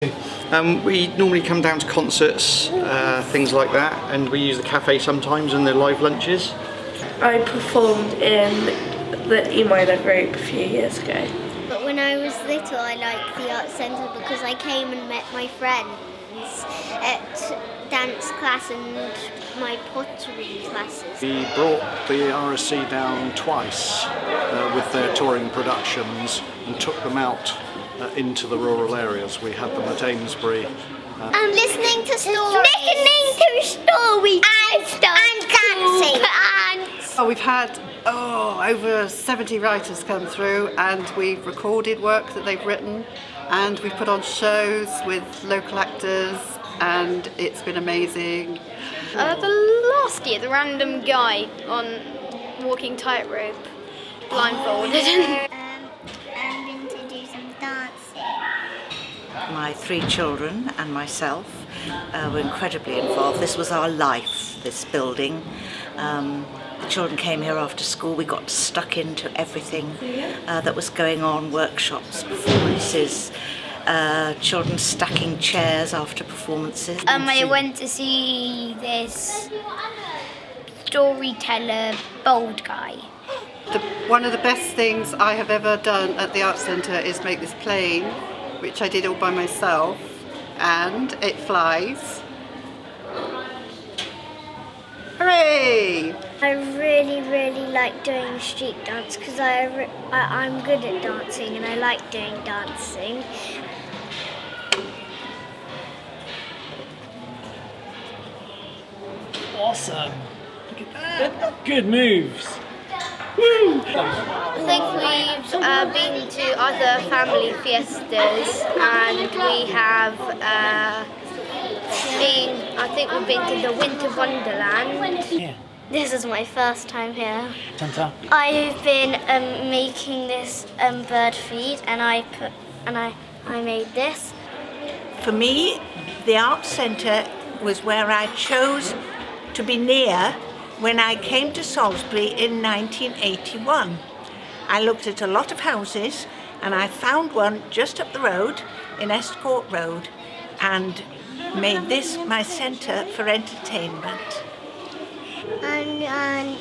We normally come down to concerts, things like that, and we use the cafe sometimes and the live lunches. I performed in the E-minor group a few years ago. But when I was little, I liked the art centre because I came and met my friends at dance class and my pottery classes. We brought the RSC down twice with their touring productions and took them out into the rural areas. We had them at Amesbury. And listening to stories. And dancing. We've had over 70 writers come through, and we've recorded work that they've written, and we've put on shows with local actors, and it's been amazing. The last year, the random guy on walking tightrope, blindfolded. I've been to do some dancing. My 3 children and myself were incredibly involved. This was our life, this building. The children came here after school. We got stuck into everything that was going on, workshops, performances, children stacking chairs after performances. I went to see this storyteller, bold guy. One of the best things I have ever done at the Arts Centre is make this plane, which I did all by myself, and it flies. Hooray! I really like doing street dance because I'm good at dancing and I like doing dancing. Awesome! Look at that! Good moves! I think we've been to other family fiestas, and we have we've been to the Winter Wonderland. Yeah. This is my first time here. Santa. I've been making this bird feed, and I made this. For me, the Arts Centre was where I chose to be near when I came to Salisbury in 1981. I looked at a lot of houses and I found one just up the road in Estcourt Road and made this my centre for entertainment. And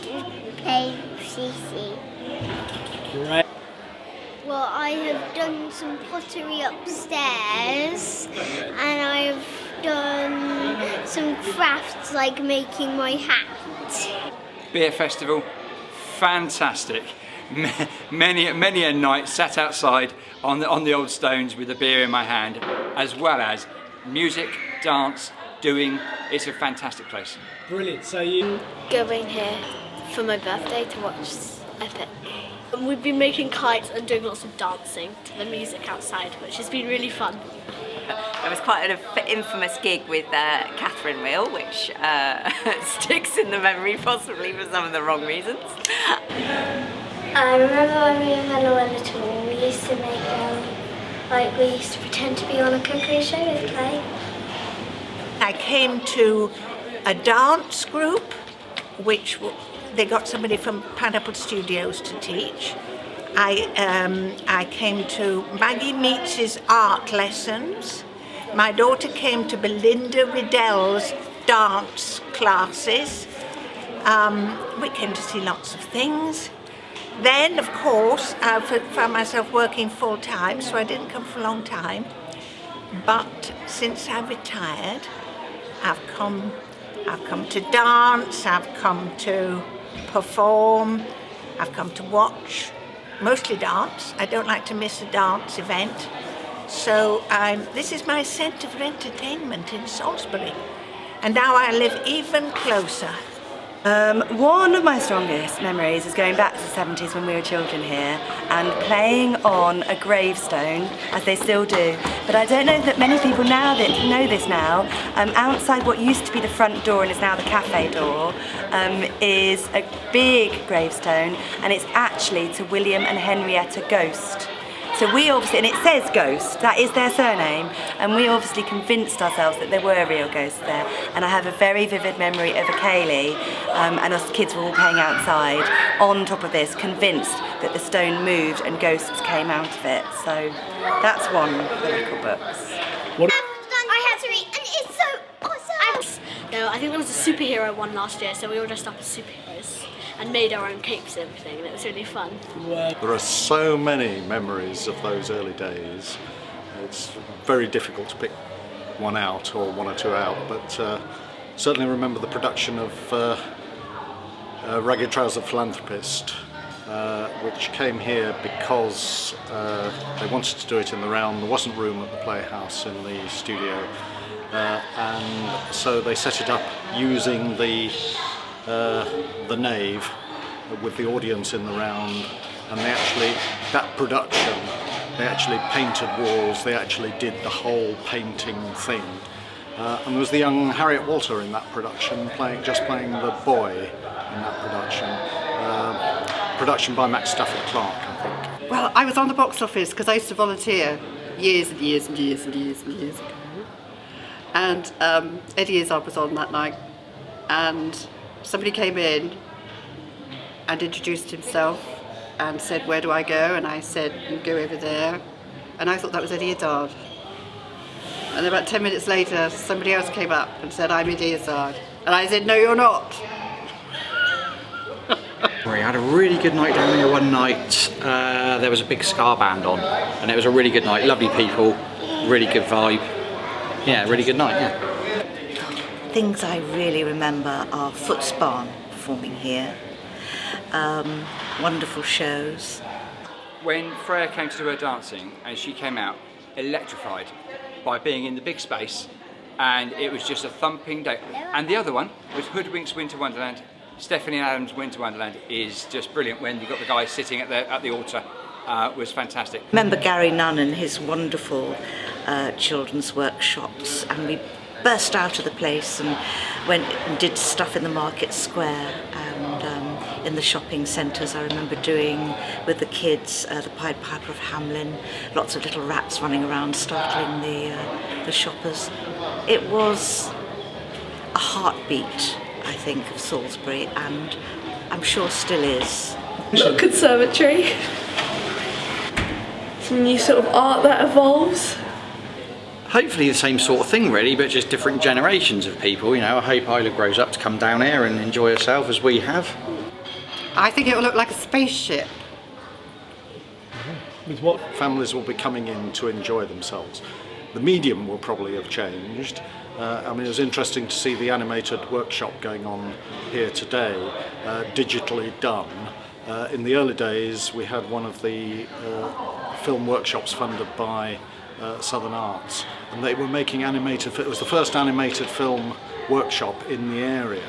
play CC. Right. Well, I have done some pottery upstairs, and I've done some crafts like making my hat. Beer festival, fantastic. Many a night sat outside on the old stones with a beer in my hand, as well as music, dance, doing. It's a fantastic place. Brilliant. So you Going here for my birthday to watch Epic. And we've been making kites and doing lots of dancing to the music outside, which has been really fun. There was quite an infamous gig with Catherine Wheel, which sticks in the memory possibly for some of the wrong reasons. I remember when me and Mella were little, we used to make, we used to pretend to be on a cookery show with clay. I came to a dance group, which they got somebody from Pineapple Studios to teach. I came to Maggie Meats's art lessons. My daughter came to Belinda Riddell's dance classes. We came to see lots of things. Then, of course, I found myself working full-time, so I didn't come for a long time. But since I retired, I've come to dance, I've come to perform, I've come to watch, mostly dance. I don't like to miss a dance event. So this is my centre for entertainment in Salisbury. And now I live even closer. One of my strongest memories is going back to the 70s when we were children here and playing on a gravestone, as they still do. But I don't know that many people now that know this now, outside what used to be the front door and is now the cafe door, is a big gravestone, and it's actually to William and Henrietta Ghost. So we obviously, and it says Ghost, that is their surname, and we obviously convinced ourselves that there were real ghosts there. And I have a very vivid memory of a Kaylee, and us kids were all playing outside on top of this, convinced that the stone moved and ghosts came out of it. So that's one of the little books. What I think there was a superhero one last year, so we all dressed up as superheroes and made our own capes and everything, and it was really fun. There are so many memories of those early days. It's very difficult to pick one out or one or two out, but certainly remember the production of Ragged Trouser Philanthropist, which came here because they wanted to do it in the round. There wasn't room at the Playhouse in the studio, and so they set it up using the nave with the audience in the round, and that production, they actually painted walls, they actually did the whole painting thing. And there was the young Harriet Walter in that production, playing the boy in that production. Production by Max Stafford Clark, I think. Well, I was on the box office because I used to volunteer years and years and years and years and years ago. And Eddie Izzard was on that night, and somebody came in and introduced himself and said, "Where do I go?" And I said, "You go over there." And I thought that was Eddie Izzard. And about 10 minutes later, somebody else came up and said, "I'm Eddie Izzard." And I said, "No, you're not." We had a really good night down there one night. There was a big ska band on, and it was a really good night. Lovely people, really good vibe. Yeah, really good night, yeah. Things I really remember are Footspan performing here. Wonderful shows. When Freya came to do her dancing, and she came out electrified by being in the big space, and it was just a thumping day. And the other one was Hoodwink's Winter Wonderland. Stephanie Adams' Winter Wonderland is just brilliant. When you got the guy sitting at the altar, was fantastic. Remember Gary Nunn and his wonderful children's workshops, and we burst out of the place and went and did stuff in the market square and in the shopping centres. I remember doing with the kids the Pied Piper of Hamelin, lots of little rats running around startling the shoppers. It was a heartbeat, I think, of Salisbury, and I'm sure still is. Little conservatory. Some new sort of art that evolves. Hopefully the same sort of thing really, but just different generations of people. You know, I hope Isla grows up to come down here and enjoy herself as we have. I think it will look like a spaceship. With what? Families will be coming in to enjoy themselves. The medium will probably have changed. I mean, it was interesting to see the animated workshop going on here today, digitally done. In the early days, we had one of the film workshops funded by Southern Arts, and they were making animated. It was the first animated film workshop in the area,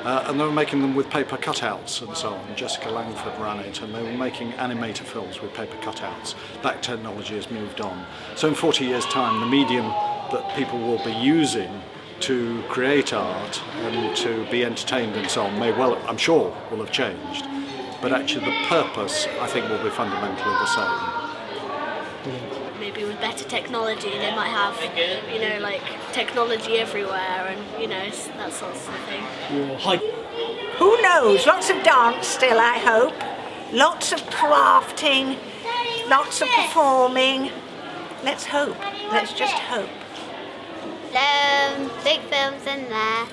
and they were making them with paper cutouts and so on. Jessica Langford ran it, and they were making animated films with paper cutouts. That technology has moved on. So in 40 years' time, the medium that people will be using to create art and to be entertained and so on may well, I'm sure, will have changed. But actually the purpose, I think, will be fundamentally the same. Maybe with better technology, they might have, you know, like technology everywhere, and you know, that sort of thing. Who knows? Lots of dance still, I hope. Lots of crafting, lots of performing. Let's hope. Let's just hope. Big films in there,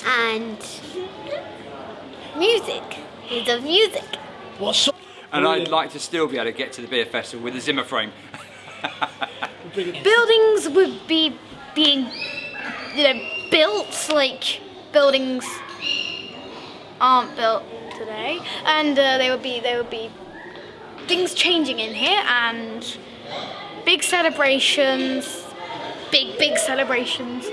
and music. We love music. And I'd like to still be able to get to the beer festival with a Zimmer frame. Buildings would be being, built like buildings aren't built today, and there would be things changing in here, and big celebrations. Big celebrations.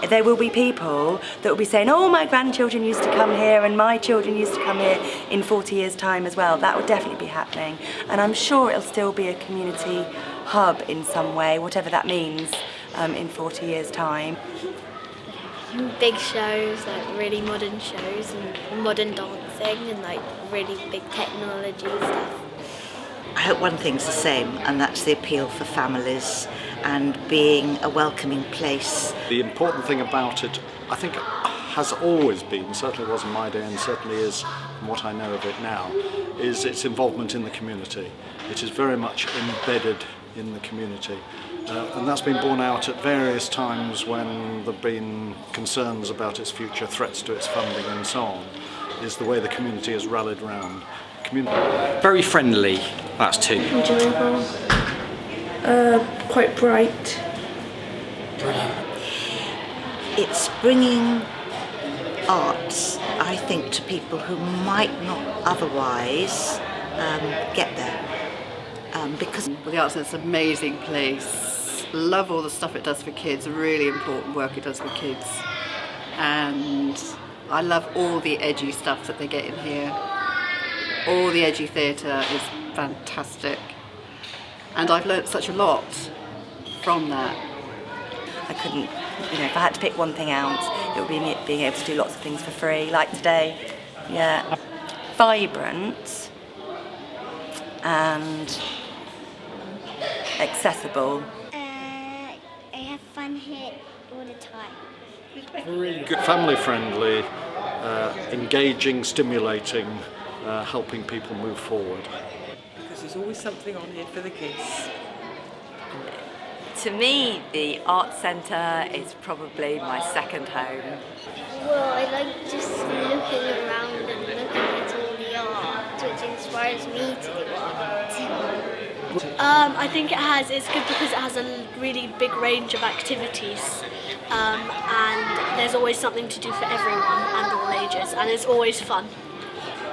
There will be people that will be saying, "Oh, my grandchildren used to come here and my children used to come here in 40 years' time as well." That will definitely be happening. And I'm sure it'll still be a community hub in some way, whatever that means, in 40 years' time. Big shows, like really modern shows, and modern dancing, and like really big technology stuff. I hope one thing's the same, and that's the appeal for families and being a welcoming place. The important thing about it, I think, has always been, certainly was in my day and certainly is from what I know of it now, is its involvement in the community. It is very much embedded in the community. And that's been borne out at various times when there have been concerns about its future, threats to its funding and so on, is the way the community has rallied round. Very friendly, that's 2. Enjoyable. Quite bright. It's bringing arts, I think, to people who might not otherwise get there. Because Well, the Arts Centre's an amazing place. Love all the stuff it does for kids, really important work it does for kids. And I love all the edgy stuff that they get in here. All the edgy theatre is fantastic. And I've learnt such a lot from that. I couldn't, if I had to pick one thing out, it would be being able to do lots of things for free, like today. Yeah. Vibrant and accessible. I have fun here all the time. Really good, family friendly, engaging, stimulating, helping people move forward. Because there's always something on here for the kids. To me, the Arts Centre is probably my second home. Well, I like just looking around and looking at all the art, which inspires me to do art. I think it's good because it has a really big range of activities, and there's always something to do for everyone and all ages, and it's always fun.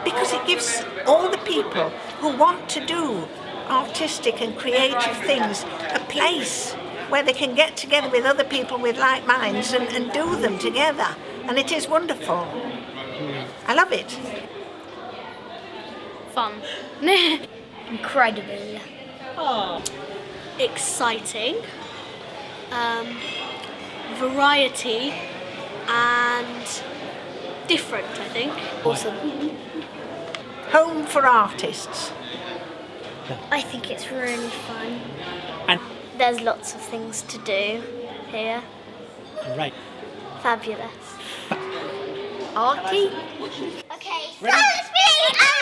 because it gives all the people who want to do artistic and creative things a place where they can get together with other people with like minds and do them together. And it is wonderful. I love it. Fun. Incredible. Exciting. Variety and different, I think. Awesome. Home for artists. I think it's really fun. And There's lots of things to do here. great. Fabulous. Arty. Okay, Salisbury!